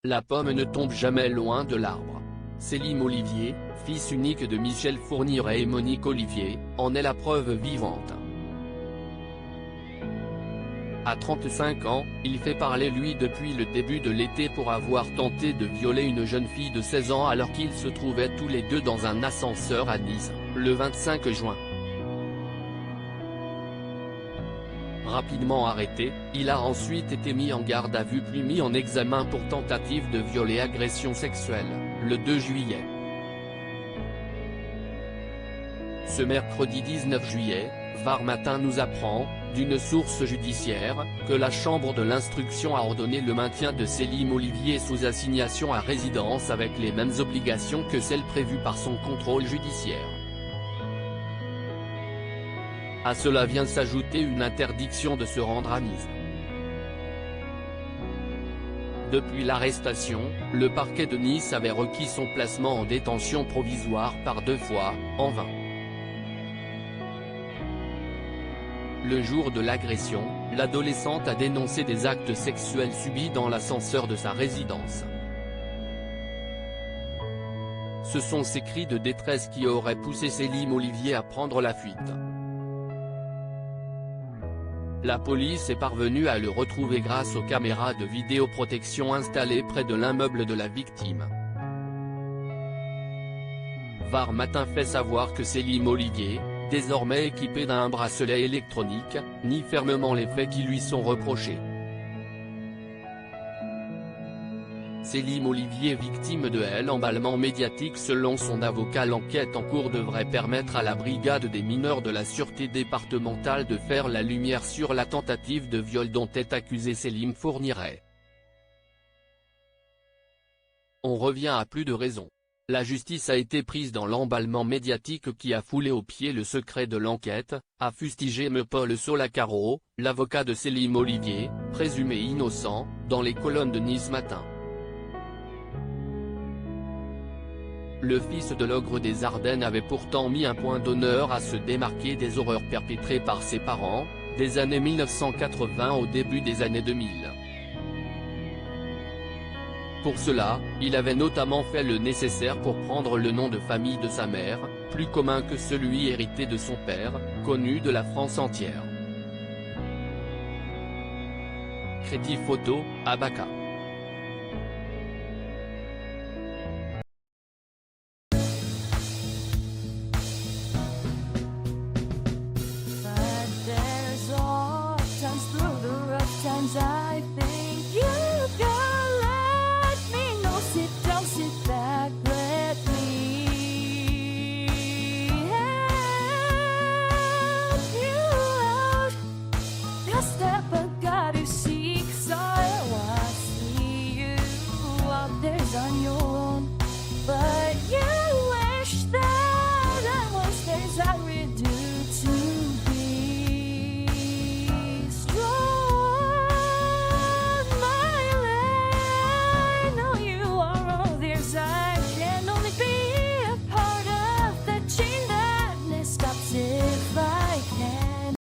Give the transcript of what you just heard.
La pomme ne tombe jamais loin de l'arbre. Selim Olivier, fils unique de Michel Fourniret et Monique Olivier, en est la preuve vivante. À 35 ans, il fait parler lui depuis le début de l'été pour avoir tenté de violer une jeune fille de 16 ans alors qu'ils se trouvaient tous les deux dans un ascenseur à Nice, le 25 juin. Rapidement arrêté, il a ensuite été mis en garde à vue puis mis en examen pour tentative de viol et agression sexuelle, le 2 juillet. Ce mercredi 19 juillet, Var Matin nous apprend, d'une source judiciaire, que la Chambre de l'instruction a ordonné le maintien de Selim Olivier sous assignation à résidence avec les mêmes obligations que celles prévues par son contrôle judiciaire. À cela vient s'ajouter une interdiction de se rendre à Nice. Depuis l'arrestation, le parquet de Nice avait requis son placement en détention provisoire par 2 fois, en vain. Le jour de l'agression, l'adolescente a dénoncé des actes sexuels subis dans l'ascenseur de sa résidence. Ce sont ces cris de détresse qui auraient poussé Selim Olivier à prendre la fuite. La police est parvenue à le retrouver grâce aux caméras de vidéoprotection installées près de l'immeuble de la victime. Var Matin fait savoir que Selim Olivier, désormais équipé d'un bracelet électronique, nie fermement les faits qui lui sont reprochés. Selim Olivier victime de l'emballement médiatique. Selon son avocat, l'enquête en cours devrait permettre à la brigade des mineurs de la sûreté départementale de faire la lumière sur la tentative de viol dont est accusé Selim Fourniret. On revient à plus de raison. La justice a été prise dans l'emballement médiatique qui a foulé aux pieds le secret de l'enquête, a fustigé M. Paul Solacaro, l'avocat de Selim Olivier, présumé innocent, dans les colonnes de Nice Matin. Le fils de l'ogre des Ardennes avait pourtant mis un point d'honneur à se démarquer des horreurs perpétrées par ses parents, des années 1980 au début des années 2000. Pour cela, il avait notamment fait le nécessaire pour prendre le nom de famille de sa mère, plus commun que celui hérité de son père, connu de la France entière. Crédit photo, Abaca. I think you can let me know. Sit down, sit back, let me help you out. The step I gotta seek, so I see you out there's on your